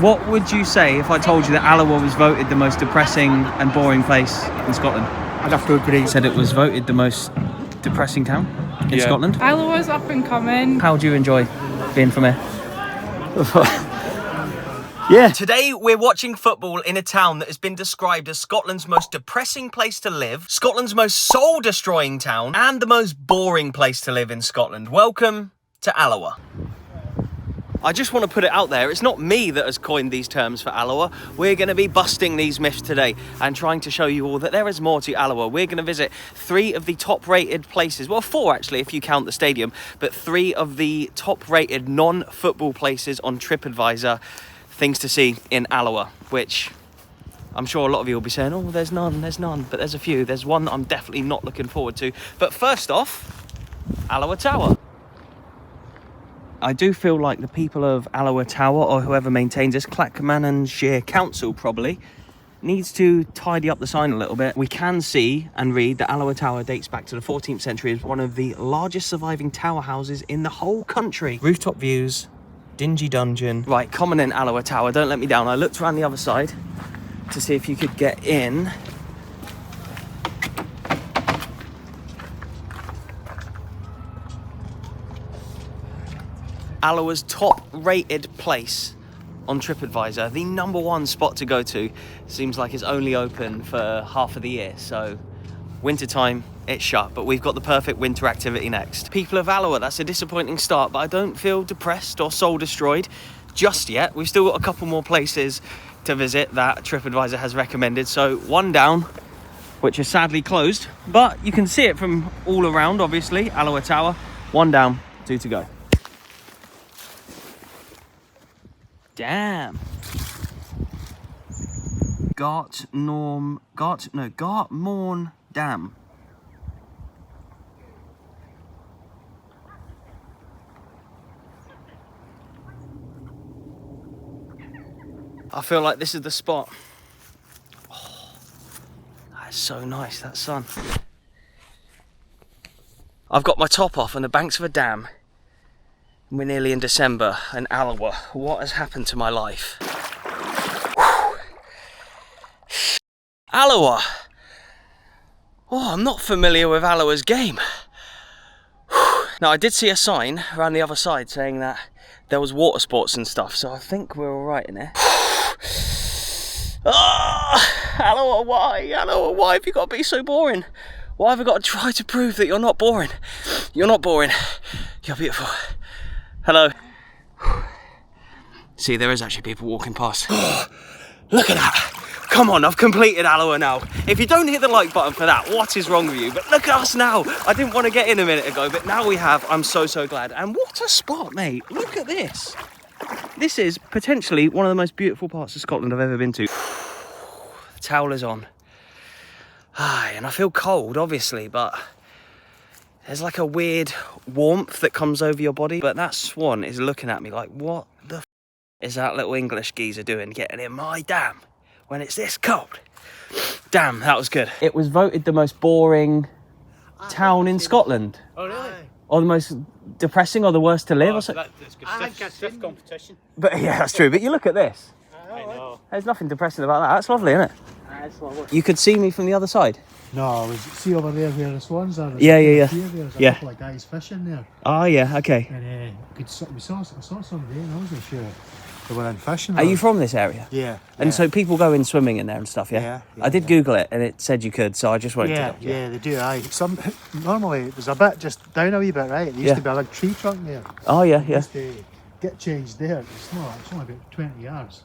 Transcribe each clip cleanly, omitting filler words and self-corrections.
What would you say if I told you that Alloa was voted the most depressing and boring place in Scotland? I'd have to agree. Said it was voted the most depressing town in Scotland. Alloa's up and coming. How do you enjoy being from here? Yeah. Today we're watching football in a town that has been described as Scotland's most depressing place to live, Scotland's most soul-destroying town, and the most boring place to live in Scotland. Welcome to Alloa. I just want to put it out there, it's not me that has coined these terms for Alloa. We're going to be busting these myths today and trying to show you all that there is more to Alloa. We're going to visit 3 of the top-rated places, well 4 actually if you count the stadium, but 3 of the top-rated non-football places on TripAdvisor. Things to see in Alloa, which I'm sure a lot of you will be saying, oh, there's none, but there's a few. There's one that I'm definitely not looking forward to. But first off, Alloa Tower. I do feel like the people of Alloa Tower, or whoever maintains this, Clackmannanshire Council probably, needs to tidy up the sign a little bit. We can see and read that Alloa Tower dates back to the 14th century as one of the largest surviving tower houses in the whole country. Rooftop views, dingy dungeon. Right, common in Alloa Tower, don't let me down. I looked around the other side to see if you could get in. Alloa's top-rated place on TripAdvisor, the #1 spot to go to. Seems like it's only open for half of the year, so wintertime, it's shut, but we've got the perfect winter activity next. People of Alloa, that's a disappointing start, but I don't feel depressed or soul destroyed just yet. We've still got a couple more places to visit that TripAdvisor has recommended. So 1 down, which is sadly closed, but you can see it from all around, obviously. Alloa Tower, 1 down, 2 to go. Damn. Gartmorn Dam. I feel like this is the spot. Oh, that's so nice, that sun. I've got my top off on the banks of a dam. We're nearly in December, and Alloa, what has happened to my life? Alloa! Oh, I'm not familiar with Alloa's game. Now, I did see a sign around the other side saying that there was water sports and stuff, so I think we're all right in here. Alloa, why? Alloa, why have you got to be so boring? Why have I got to try to prove that you're not boring? You're not boring. You're beautiful. Hello. See, there is actually people walking past. Look at that. Come on, I've completed Alloa now. If you don't hit the like button for that, what is wrong with you? But look at us now. I didn't want to get in a minute ago, but now we have. I'm so glad. And what a spot, mate. Look at this. This is potentially one of the most beautiful parts of Scotland I've ever been to. The towel is on. And I feel cold, obviously, but there's like a weird warmth that comes over your body. But that swan is looking at me like, what the f is that little English geezer doing getting in my dam when it's this cold? Damn, that was good. It was voted the most boring town in Scotland. Oh, really? Or the most depressing or the worst to live. Or something. That's good. Stiff competition. But yeah, that's true. But you look at this. I know. There's nothing depressing about that. That's lovely, isn't it? That's lovely. You could see me from the other side. No, see over there where the swans are? Yeah. There's a Yeah. couple of guys fishing there. Oh, yeah, okay. And I saw somebody and I wasn't sure they were in fishing. Are you from this area? Yeah. And so people go in swimming in there and stuff, yeah? Yeah, I did Google it and it said you could, so I just wanted to... Yeah, they do, aye. Normally it was a bit just down a wee bit, right? There used to be a big tree trunk there. Oh, yeah. Used to get changed there. It's only about 20 yards.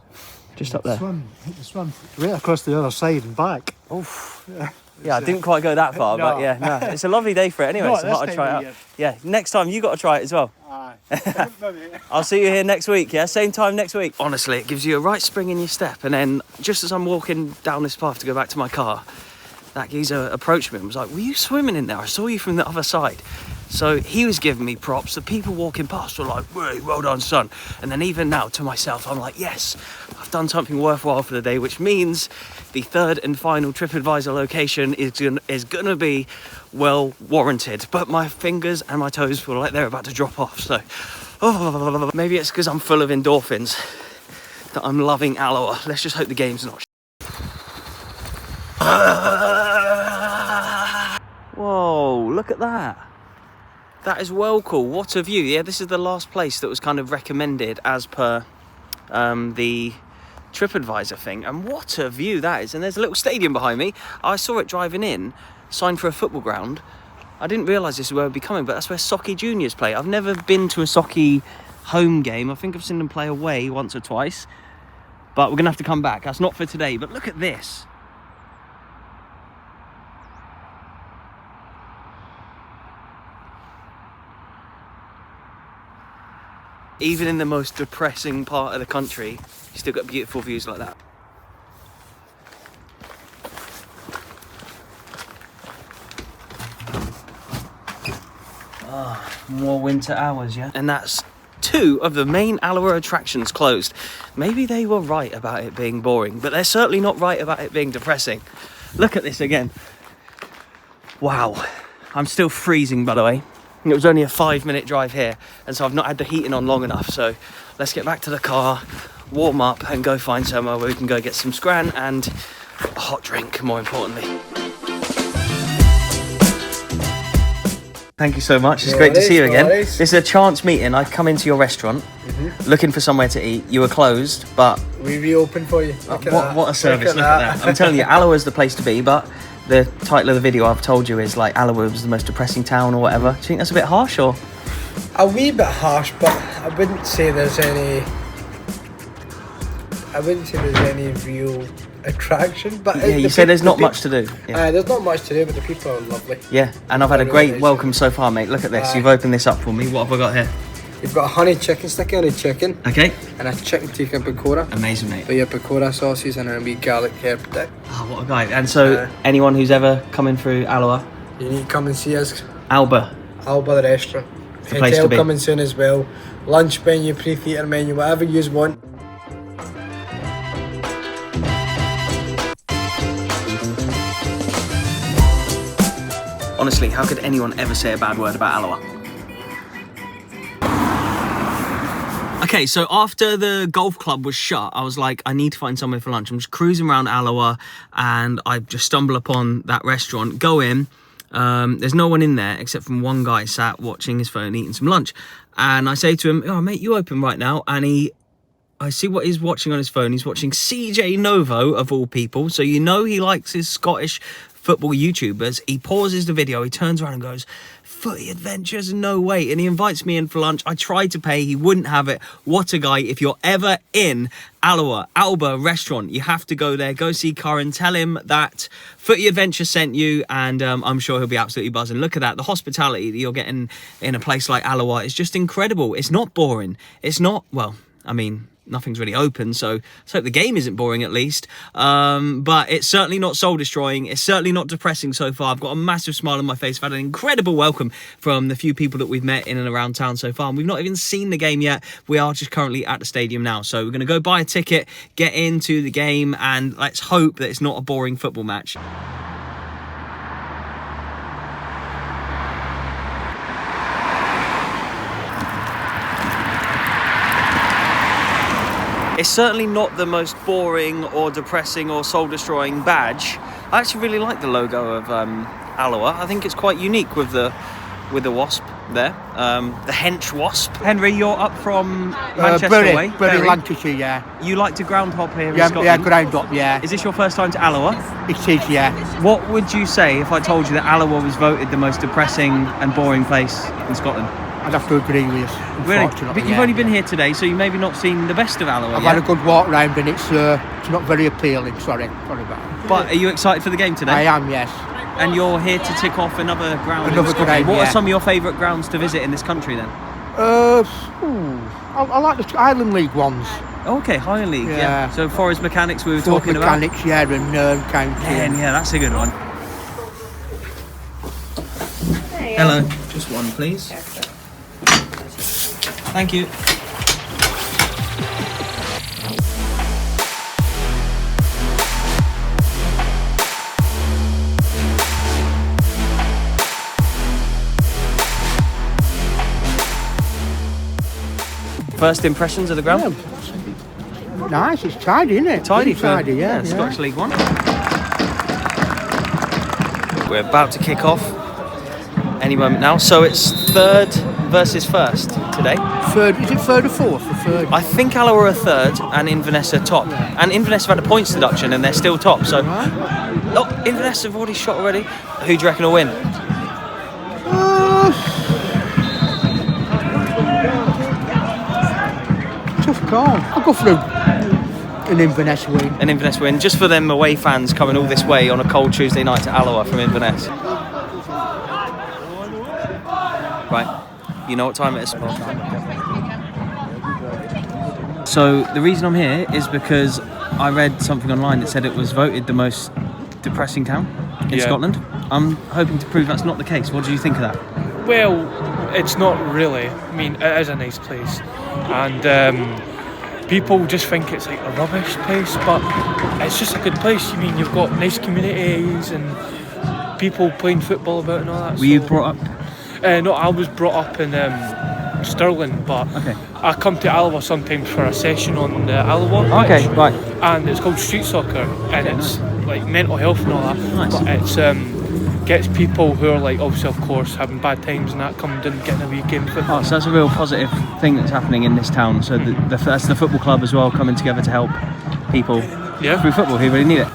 Just up there. The swim right across the other side and back. Oof. Yeah, I didn't quite go that far, but yeah, no. It's a lovely day for it anyway, so I thought I'd try it out. Yeah, next time you got to try it as well. Aye. I'll see you here next week, yeah? Same time next week. Honestly, it gives you a right spring in your step, and then just as I'm walking down this path to go back to my car, that geezer approached me and was like, were you swimming in there? I saw you from the other side. So he was giving me props. The people walking past were like, "Hey, well done, son." And then even now, to myself, I'm like, yes, I've done something worthwhile for the day, which means the 3rd and final TripAdvisor location is gonna be well warranted. But my fingers and my toes feel like they're about to drop off. So, maybe it's because I'm full of endorphins. that I'm loving Alloa. Let's just hope the game's not. Whoa, look at that. That is well cool. What a view. Yeah, this is the last place that was kind of recommended as per the TripAdvisor thing. And what a view that is. And there's a little stadium behind me. I saw it driving in, signed for a football ground. I didn't realise this is where we'd be coming, but that's where Socky Juniors play. I've never been to a Socky home game. I think I've seen them play away once or twice. But we're going to have to come back. That's not for today. But look at this. Even in the most depressing part of the country, you still got beautiful views like that. More winter hours, yeah? And that's 2 of the main Alloa attractions closed. Maybe they were right about it being boring, but they're certainly not right about it being depressing. Look at this again. Wow. I'm still freezing, by the way. It was only a 5-minute drive here, and so I've not had the heating on long enough. So let's get back to the car, warm up, and go find somewhere where we can go get some scran and a hot drink, more importantly. Thank you so much. It's great to see you again. This is a chance meeting. I come into your restaurant looking for somewhere to eat. You were closed, but we reopened for you. What a service. Look at that. I'm telling you, Alloa is the place to be, but the title of the video I've told you is like Alloa was the most depressing town or whatever. Do you think that's a bit harsh or? A wee bit harsh, but I wouldn't say there's any real attraction. But yeah, you say there's not much to do. Yeah. There's not much to do, but the people are lovely. Yeah, and I've had a great welcome so far, mate. Look at this. You've opened this up for me. What have I got here? You've got a honey chicken, sticky honey chicken. Okay. And a chicken tikka pakora. Amazing, mate. With your pakora sauces and a wee garlic herb dip. Oh, what a guy. And so, anyone who's ever coming through Alloa, you need to come and see us. Alba the restaurant. The place to be. Coming soon as well. Lunch menu, pre-theatre menu, whatever you want. Honestly, how could anyone ever say a bad word about Alloa? Okay, so after the golf club was shut, I was like, I need to find somewhere for lunch. I'm just cruising around Alloa and I just stumble upon that restaurant, go in. There's no one in there except from one guy sat watching his phone, eating some lunch. And I say to him, oh, mate, you open right now. And I see what he's watching on his phone. He's watching CJ Novo, of all people. So you know he likes his Scottish football YouTubers. He pauses the video, he turns around and goes, Footy Adventures, no way. And he invites me in for lunch. I tried to pay, he wouldn't have it. What a guy. If you're ever in Alloa, Alba restaurant, you have to go there. Go see Curran, tell him that Footy Adventure sent you, and I'm sure he'll be absolutely buzzing. Look at that, the hospitality that you're getting in a place like Alloa is just incredible. It's not boring. It's not, well, I mean, nothing's really open, so let's hope the game isn't boring at least. But it's certainly not soul-destroying. It's certainly not depressing so far. I've got a massive smile on my face. I've had an incredible welcome from the few people that we've met in and around town so far. And we've not even seen the game yet. We are just currently at the stadium now. So we're going to go buy a ticket, get into the game, and let's hope that it's not a boring football match. It's certainly not the most boring or depressing or soul-destroying badge. I actually really like the logo of Alloa. I think it's quite unique with the wasp there, the hench wasp. Henry, you're up from Manchester way. Bury, Lancashire, yeah. You like to ground hop here in Scotland? Yeah, ground hop, yeah. Is this your first time to Alloa? It is, yeah. What would you say if I told you that Alloa was voted the most depressing and boring place in Scotland? I'd have to agree with you. Really? But you've only been here today, so you've maybe not seen the best of Alloa. I've had a good walk round and it's not very appealing. Sorry about it. But are you excited for the game today? I am, yes. And you're here to tick off another ground. Another ground, What are some of your favourite grounds to visit in this country then? I like the Island League ones. Oh, okay, Highland League, yeah. So Forest Mechanics we were talking Mechanics, about. yeah, and Nairn County. Yeah, that's a good one. Hello, just one please. Thank you. First impressions of the ground? nice. It's tidy, isn't it? Tidy Pretty for tidy, yeah. Scottish League One. We're about to kick off any moment now. So it's third versus first today. Third, is it third or fourth? The third. I think Alloa are third and Inverness are top. And Inverness have had a points deduction and they're still top. So, oh, Inverness have already shot already. Who do you reckon will win? Tough call. I'll go for an Inverness win. An Inverness win, just for them away fans coming all this way on a cold Tuesday night to Alloa from Inverness. Right, you know what time it is? So the reason I'm here is because I read something online that said it was voted the most depressing town in Scotland. I'm hoping to prove that's not the case. What do you think of that? Well, it's not really. I mean, it is a nice place, and people just think it's like a rubbish place, but it's just a good place. I mean, you've got nice communities and people playing football about and all that. Were you brought up? No, I was brought up in Stirling, but I come to Alloa sometimes for a session on the Alloa pitch. Okay, right. And it's called street soccer, and it's like mental health and all that. Nice. But it's gets people who are like obviously of course having bad times and that come down getting a wee game of football. Oh, so that's a real positive thing that's happening in this town. So that's the football club as well coming together to help people through football who really need it.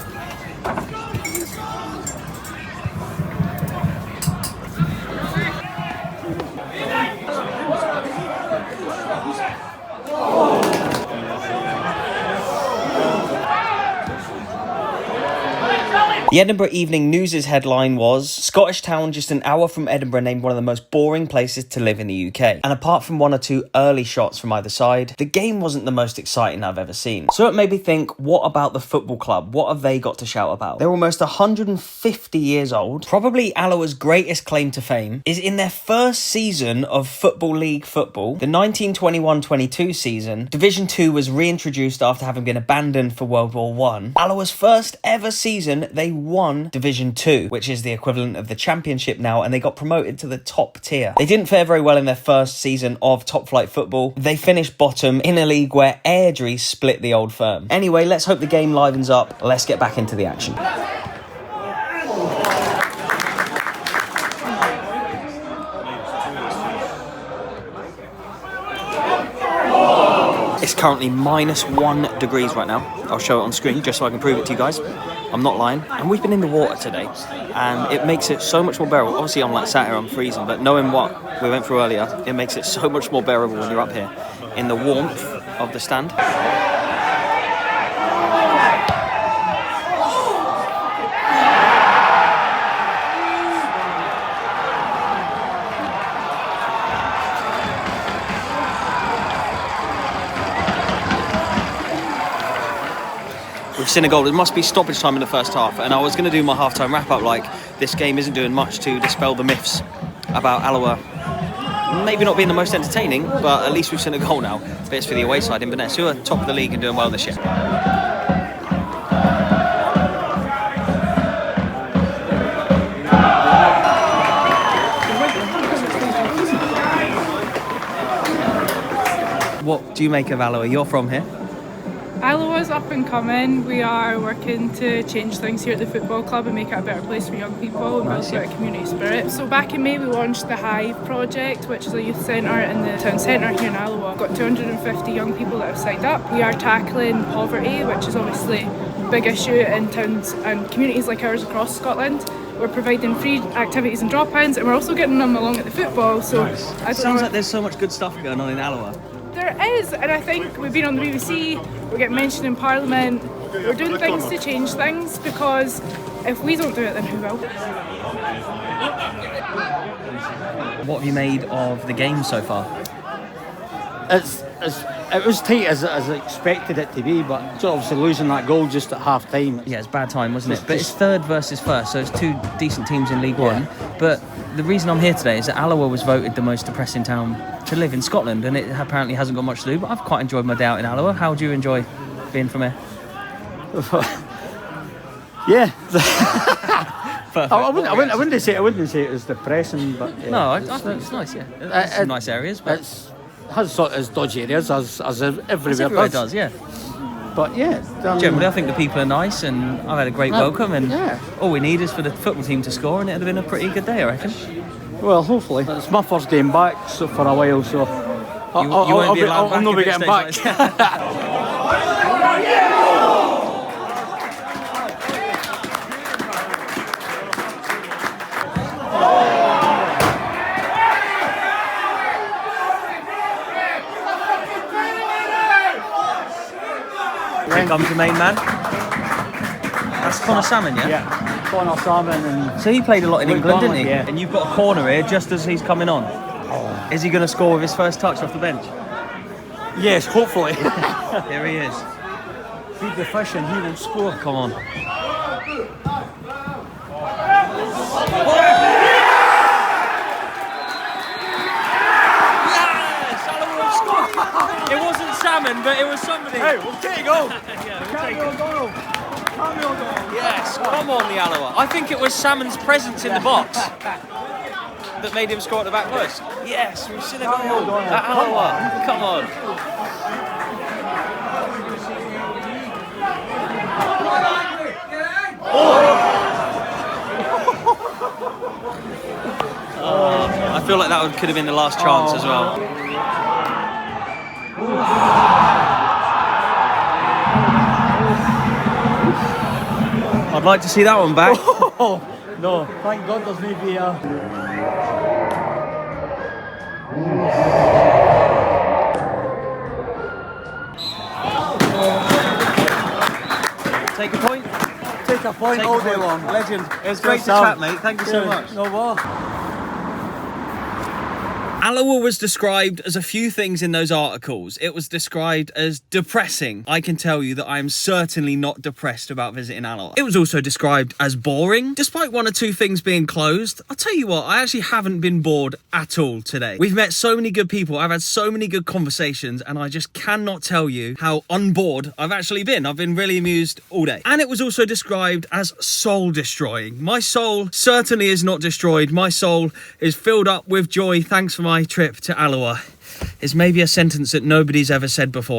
The Edinburgh Evening News' headline was, Scottish town just an hour from Edinburgh named one of the most boring places to live in the UK. And apart from one or two early shots from either side, the game wasn't the most exciting I've ever seen. So it made me think, what about the football club? What have they got to shout about? They're almost 150 years old. Probably Alloa's greatest claim to fame is in their first season of Football League football, the 1921-22 season. Division 2 was reintroduced after having been abandoned for World War I. Alloa's first ever season, they won Division 2, which is the equivalent of the Championship now, and they got promoted to the top tier. They didn't fare very well in their first season of top flight football. They finished bottom in a league where Airdrie split the old firm. Anyway, let's hope the game livens up. Let's get back into the action. It's currently -1 degrees right now. I'll show it on screen just so I can prove it to you guys. I'm not lying. And we've been in the water today, and it makes it so much more bearable. Obviously, I'm like sat here, I'm freezing, but knowing what we went through earlier, it makes it so much more bearable when you're up here in the warmth of the stand. We've seen a goal. It must be stoppage time in the first half, and I was going to do my half-time wrap-up like this game isn't doing much to dispel the myths about Alloa maybe not being the most entertaining, but at least we've seen a goal now. But it's for the away side, Inverness, who are top of the league and doing well this year. What do you make of Alloa? You're from here? Alloa's up and coming. We are working to change things here at the football club and make it a better place for young people and build a bit of community spirit. So back in May we launched the Hive project, which is a youth centre in the town centre here in Alloa. We've got 250 young people that have signed up. We are tackling poverty, which is obviously a big issue in towns and communities like ours across Scotland. We're providing free activities and drop-ins, and we're also getting them along at the football. So It sounds like there's so much good stuff going on in Alloa. There is, and I think we've been on the BBC, we're getting mentioned in Parliament, we're doing things to change things, because if we don't do it, then who will? What have you made of the game so far? It was tight as I expected it to be, but obviously losing that goal just at half time. Yeah, it's bad time, wasn't it? But it's third versus first, so it's two decent teams in League One. But the reason I'm here today is that Alloa was voted the most depressing town to live in Scotland, and it apparently hasn't got much to do, but I've quite enjoyed my day out in Alloa. How do you enjoy being from here? Yeah. Perfect. I wouldn't say it was depressing, but yeah. No, I think it's nice, yeah. There's some nice areas, but It has sort of dodgy areas as everywhere everywhere does, yeah. But yeah, Generally, I think the people are nice, and I've had a great welcome, and yeah. all we need is for the football team to score, and it'd have been a pretty good day, I reckon. Well, hopefully. It's my first game back so for a while, so You won't be allowed I'll back not be if it getting stays back. like this. Here comes the main man. That's Connor Salmon, yeah? Yeah, Connor Salmon and So he played a lot in Luke England, didn't he? Barnett, yeah. And you've got a corner here just as he's coming on. Is he going to score with his first touch off the bench? yes, hopefully. Here he is. Feed the fish and he will score. Come on. Yes! Alloa have scored! It wasn't Salmon, but it was somebody. Hey, we'll take it go. Yeah, we'll take it. Yes, come on, the Alloa. I think it was Salmon's presence in the box that made him score at the back post. Yes, we've seen a goal. At Alloa. Come on. I feel like that could have been the last chance as well. I'd like to see that one back. Oh, no, thank God there's no VR. Take a point. Take a point all day long. Legend. It was great to Sam. chat, mate. Thank you so much. No more. Alloa was described as a few things in those articles. It was described as depressing. I can tell you that I am certainly not depressed about visiting Alloa. It was also described as boring. Despite one or two things being closed, I'll tell you what, I actually haven't been bored at all today. We've met so many good people, I've had so many good conversations, and I just cannot tell you how unbored I've actually been. I've been really amused all day. And it was also described as soul destroying. My soul certainly is not destroyed. My soul is filled up with joy thanks for my trip to Alloa. Is maybe a sentence that nobody's ever said before.